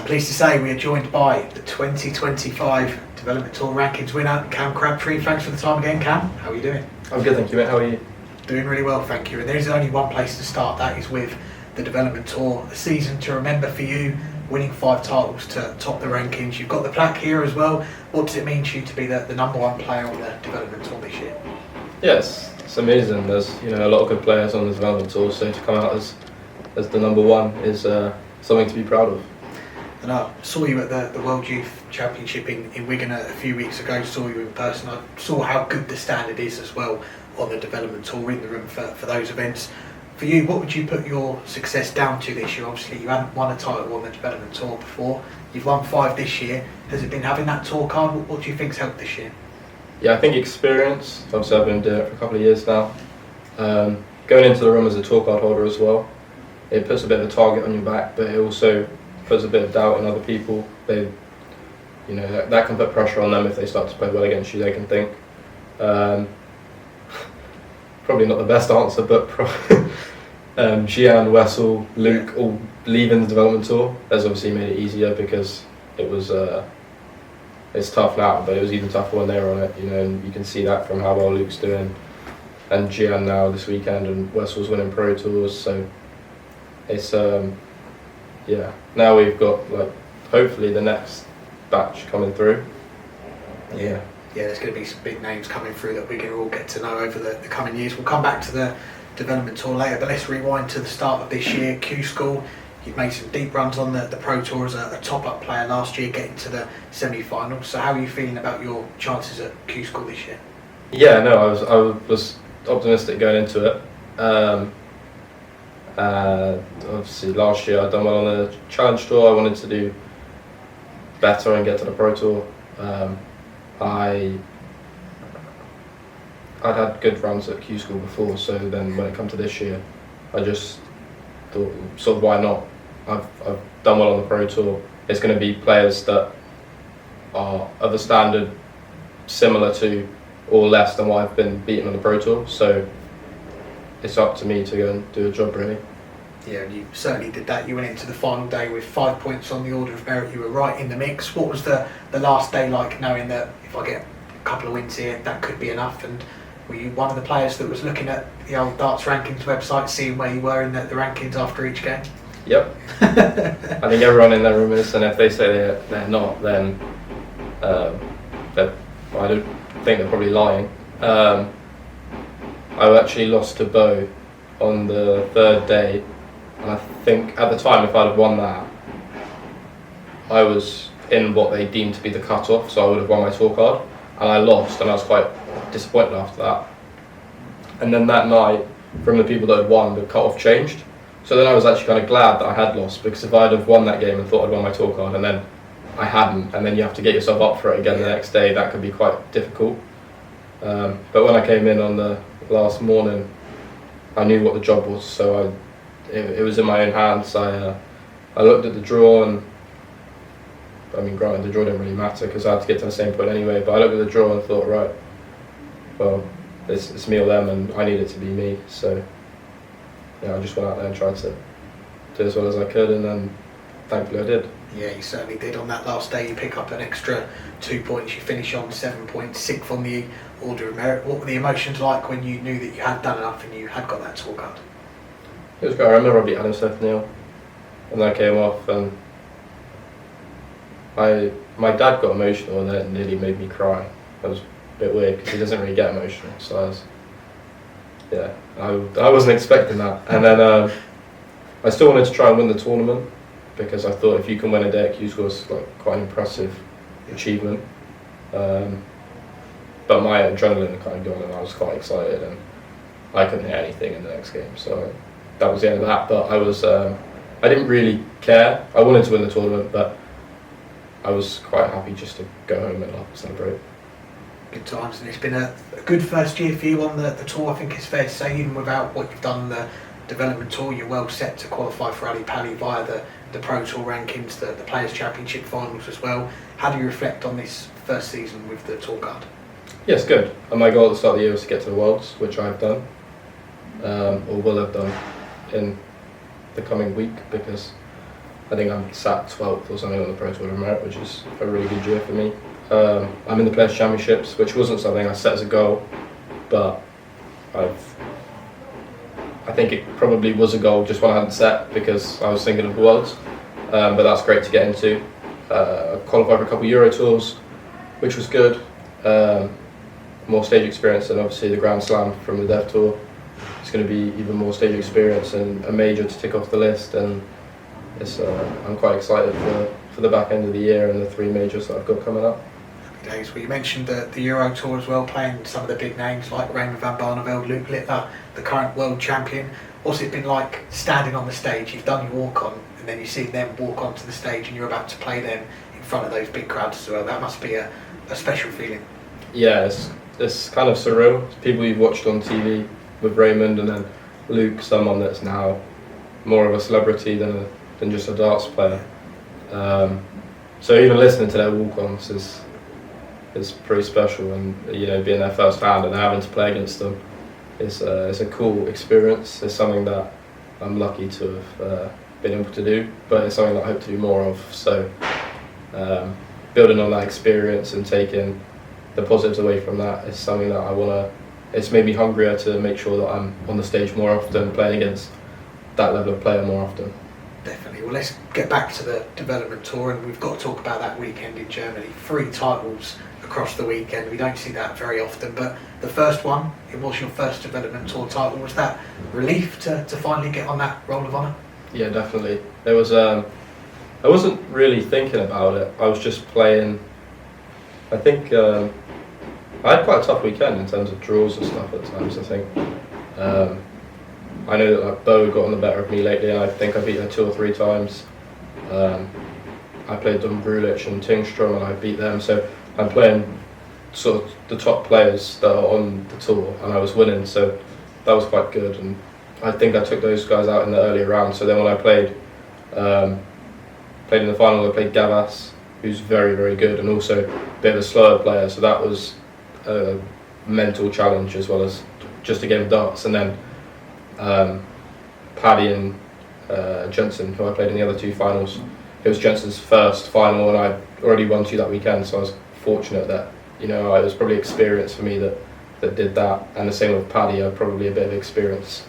pleased to say we are joined by the 2025 Development Tour Rankings winner, Cam Crabtree. Thanks for the time again, Cam. How are you doing? I'm good, thank you, mate. How are you? Doing really well, thank you. And there's only one place to start, that is with the Development Tour. A season to remember for you, winning 5 titles to top the rankings. You've got the plaque here as well. What does it mean to you to be the number 1 player on the Development Tour this year? Yes, it's amazing. There's a lot of good players on the Development Tour, so to come out as the number 1 is something to be proud of. And I saw you at the World Youth Championship in Wigan a few weeks ago, saw you in person. I saw how good the standard is as well on the Development Tour, in the room for those events. For you, what would you put your success down to this year? Obviously you hadn't won a title on the Development Tour before. You've won 5 this year. Has it been having that tour card? What do you think's helped this year? Yeah, I think experience. Obviously I've been doing it for a couple of years now. Going into the room as a tour card holder as well, it puts a bit of a target on your back, but it also puts a bit of doubt in other people. That can put pressure on them if they start to play well against you. They can think. Probably not the best answer, but Gian, Wessel, Luke all leaving the Development Tour has obviously made it easier, because it was it's tough now, but it was even tougher when they were on it. And you can see that from how well Luke's doing, and Gian now this weekend, and Wessel's winning Pro Tours. So it's now we've got hopefully the next batch coming through. Yeah, there's going to be some big names coming through that we're going to all get to know over the coming years. We'll come back to the Development Tour later, but let's rewind to the start of this year. Q School, you've made some deep runs on the Pro Tour as a top-up player last year, getting to the semi-finals. So how are you feeling about your chances at Q School this year? Yeah, no, I was optimistic going into it. Obviously last year I'd done well on the Challenge Tour. I wanted to do better and get to the Pro Tour. I'd had good runs at Q School before, so then when it come to this year, I just thought, sort of, why not? I've done well on the Pro Tour. It's going to be players that are of a standard similar to or less than what I've been beaten on the Pro Tour, so it's up to me to go and do a job, really. Yeah, and you certainly did that. You went into the final day with 5 points on the order of merit. You were right in the mix. What was the last day like, knowing that if I get a couple of wins here, that could be enough? And were you one of the players that was looking at the old Darts Rankings website, seeing where you were in the rankings after each game? Yep. I think everyone in their room is, and if they say they're not, then I don't think they're probably lying. I actually lost to Bo on the 3rd day, and I think at the time, if I'd have won that, I was in what they deemed to be the cut-off, so I would have won my tour card, and I lost, and I was quite disappointed after that. And then that night, from the people that had won, the cut-off changed, so then I was actually kind of glad that I had lost, because if I'd have won that game and thought I'd won my tour card, and then I hadn't, and then you have to get yourself up for it again the next day, that could be quite difficult. But when I came in on the last morning, I knew what the job was, so it was in my own hands. I looked at the draw, and I mean, granted, the draw didn't really matter because I had to get to the same point anyway, but I looked at the draw and thought, right, well, it's me or them, and I need it to be me. So yeah, I just went out there and tried to do as well as I could, and then thankfully I did. Yeah, you certainly did. On that last day, you pick up an extra 2 points. You finish on 7 points, 6th on the order of merit. What were the emotions like when you knew that you had done enough and you had got that tour card? It was great. I remember I beat Adam Smith-Neal, and then I came off, and my dad got emotional, and that nearly made me cry. That was a bit weird because he doesn't really get emotional. So I wasn't expecting that. And then I still wanted to try and win the tournament, because I thought if you can win a day at Q School, it's quite an impressive achievement. But my adrenaline had kind of gone, and I was quite excited, and I couldn't hit anything in the next game, so that was the end of that. But I didn't really care. I wanted to win the tournament, but I was quite happy just to go home and celebrate. Good times, and it's been a good first year for you on the tour. I think it's fair to say, even without what you've done on the Development Tour, you're well set to qualify for Ali Pali via the Pro Tour rankings, the Players' Championship finals as well. How do you reflect on this first season with the tour card? Yes, good. And my goal at the start of the year was to get to the Worlds, which I've done, or will have done in the coming week, because I think I'm sat 12th or something on the Pro Tour of Merit, which is a really good year for me. I'm in the Players' Championships, which wasn't something I set as a goal, but I think it probably was a goal just when I hadn't set because I was thinking of the Worlds. But that's great to get into. I qualified for a couple of Euro Tours, which was good. More stage experience and obviously the Grand Slam from the Dev Tour. It's going to be even more stage experience and a major to tick off the list, and I'm quite excited for the back end of the year and the 3 majors that I've got coming up. Happy days. Well, you mentioned the Euro Tour as well, playing some of the big names like Raymond van Barneveld, Luke Littler, the current world champion. What's it been like standing on the stage? You've done your walk-on and then you see them walk onto the stage and you're about to play them in front of those big crowds as well. That must be a special feeling. Yeah, it's kind of surreal. It's people you've watched on TV with Raymond, and then Luke, someone that's now more of a celebrity than just a darts player. So even listening to their walk-ons is pretty special, and being there first hand and having to play against them is a cool experience. It's something that I'm lucky to have been able to do, but it's something that I hope to do more of. So building on that experience and taking the positives away from that is something that I want to. It's made me hungrier to make sure that I'm on the stage more often, playing against that level of player more often. Definitely. Well, let's get back to the development tour, and we've got to talk about that weekend in Germany. 3 titles across the weekend. We don't see that very often, but the first one, it was your first development tour title. Was that relief to finally get on that roll of honour? Yeah, definitely. There was. I wasn't really thinking about it. I was just playing. I think. I had quite a tough weekend in terms of draws and stuff at times, I think. I know that Bo got on the better of me lately, and I think I beat her 2 or 3 times. I played Don Brulich and Tingstrom and I beat them, so I'm playing sort of the top players that are on the tour, and I was winning, so that was quite good. And I think I took those guys out in the earlier round, so then when I played in the final, I played Gavas, who's very, very good, and also a bit of a slower player, so that was a mental challenge as well as just a game of darts. And then Paddy and Jensen, who I played in the other 2 finals, it was Jensen's first final, and I'd already won 2 that weekend, so I was fortunate that it was probably experience for me that did that. And the same with Paddy, I had probably a bit of experience,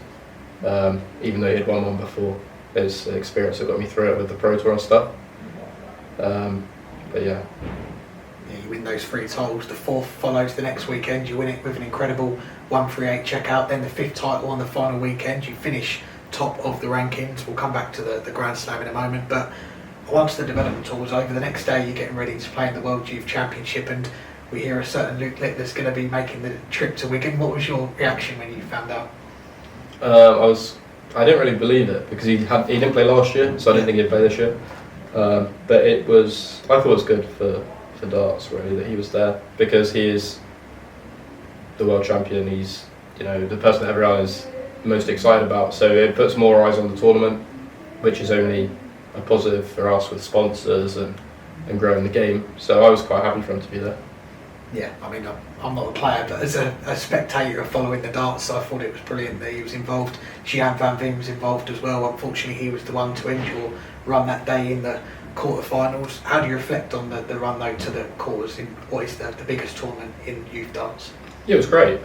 even though he had won one before. His experience that got me through it with the Pro Tour and stuff. But yeah. You win those 3 titles, the 4th follows the next weekend, you win it with an incredible 138 checkout, then the 5th title on the final weekend, you finish top of the rankings. We'll come back to the Grand Slam in a moment, but once the development tour was over, the next day you're getting ready to play in the World Youth Championship, and we hear a certain Luke Littler's going to be making the trip to Wigan. What was your reaction when you found out? I didn't really believe it because he didn't play last year, so I didn't think he'd play this year. But I thought it was good for darts really that he was there, because he is the world champion. He's the person that everyone is most excited about, so it puts more eyes on the tournament, which is only a positive for us with sponsors and growing the game. So I was quite happy for him to be there. Yeah, I mean, I'm not a player, but as a spectator following the darts, I thought it was brilliant that he was involved. Jan van Veen was involved as well. Unfortunately, he was the one to end your run that day in the quarterfinals. How do you reflect on the run though to the quarters in what is the biggest tournament in youth darts? Yeah, it was great.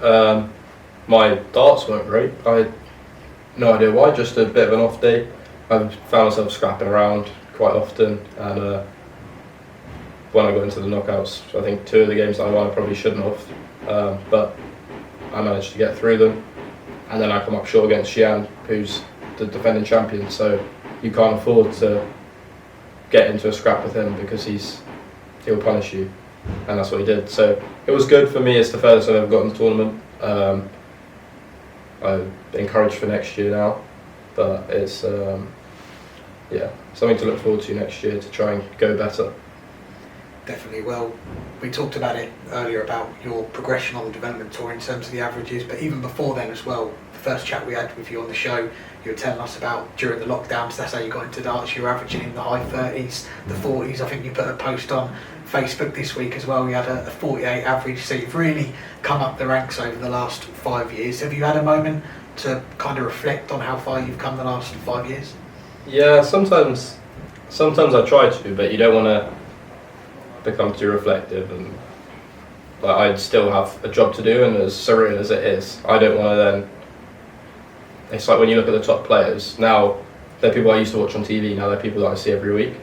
My darts weren't great. I had no idea why, just a bit of an off day. I found myself scrapping around quite often, and when I got into the knockouts, I think 2 of the games that I won I probably shouldn't have, but I managed to get through them. And then I come up short against Xian, who's the defending champion, so you can't afford to get into a scrap with him because he'll punish you, and that's what he did. So it was good for me. It's the furthest I've ever got in the tournament. I'm encouraged for next year now, but it's something to look forward to next year to try and go better. Definitely. Well, we talked about it earlier about your progression on the development tour in terms of the averages, but even before then as well, the first chat we had with you on the show, you were telling us about during the lockdowns, that's how you got into darts. You were averaging in the high 30s, the 40s. I think you put a post on Facebook this week as well. You had a 48 average, so you've really come up the ranks over the last 5 years. Have you had a moment to kind of reflect on how far you've come the last 5 years? Yeah, sometimes Sometimes I try to, but you don't want to become too reflective, and like I'd still have a job to do, and as surreal as it is, I don't want to then. It's like when you look at the top players now, they're people I used to watch on TV. Now they're people that I see every week,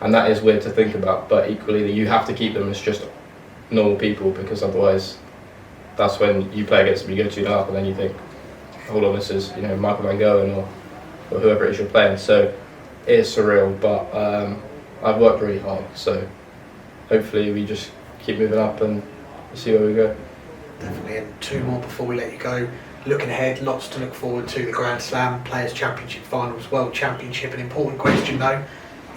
and that is weird to think about. But equally, you have to keep them as just normal people, because otherwise, that's when you play against them, you go 2-0 and then you think, hold on, this is Michael Van Gogh or whoever it is you're playing. So it is surreal, but I've worked really hard. So hopefully we just keep moving up and see where we go. Definitely, and 2 more before we let you go. Looking ahead, lots to look forward to. The Grand Slam, Players' Championship Finals, World Championship. An important question though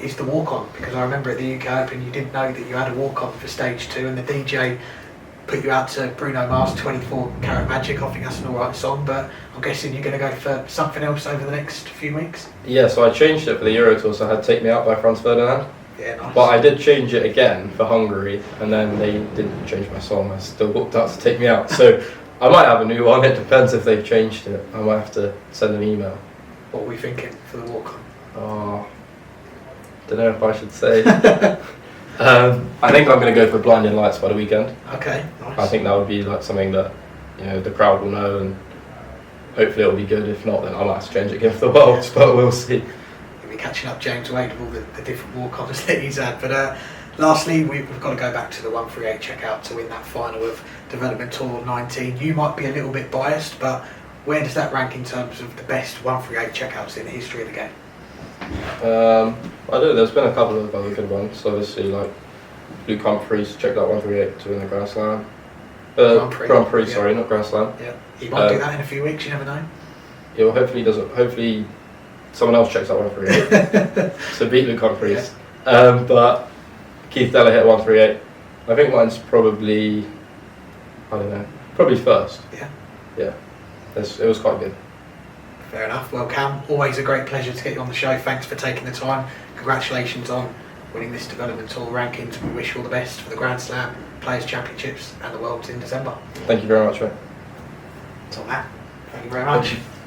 is the walk-on, because I remember at the UK Open you didn't know that you had a walk-on for stage 2, and the DJ put you out to Bruno Mars' 24 Karat Magic. I think that's an alright song, but I'm guessing you're going to go for something else over the next few weeks? Yeah, so I changed it for the Euro Tour, so I had Take Me Out by Franz Ferdinand. Yeah, nice. But I did change it again for Hungary, and then they didn't change my song. I still walked out to Take Me Out. So I might have a new one. It depends if they've changed it. I might have to send an email. What are we thinking for the walk-on? Oh, don't know if I should say. I think I'm going to go for Blinding Lights by The Weekend. Okay, nice. I think that would be like something that the crowd will know, and hopefully it'll be good. If not, then I might have to change it again for the Worlds, but we'll see. We'll be catching up James Wade with all the different walk-ons that he's had. But lastly, we've got to go back to the 138 checkout to win that final of Development Tour 19. You might be a little bit biased, but where does that rank in terms of the best 138 checkouts in the history of the game? I don't know, there's been a couple of other good ones. Obviously, like Luke Humphries checked out 138 to win the Grand Slam. Grand Prix, yeah. Sorry, not Grand Slam. Yeah, he might do that in a few weeks. You never know. Yeah, well, hopefully he doesn't. Hopefully, someone else checks out 138 to beat Luke Humphries. Yeah. But Keith Deller hit 138. I think mine's probably, I don't know, probably first. Yeah. Yeah, it was quite good. Fair enough. Well, Cam, always a great pleasure to get you on the show. Thanks for taking the time. Congratulations on winning this Development Tour rankings. We wish you all the best for the Grand Slam, Players' Championships and the Worlds in December. Thank you very much, mate. That's all that. Thank you very much.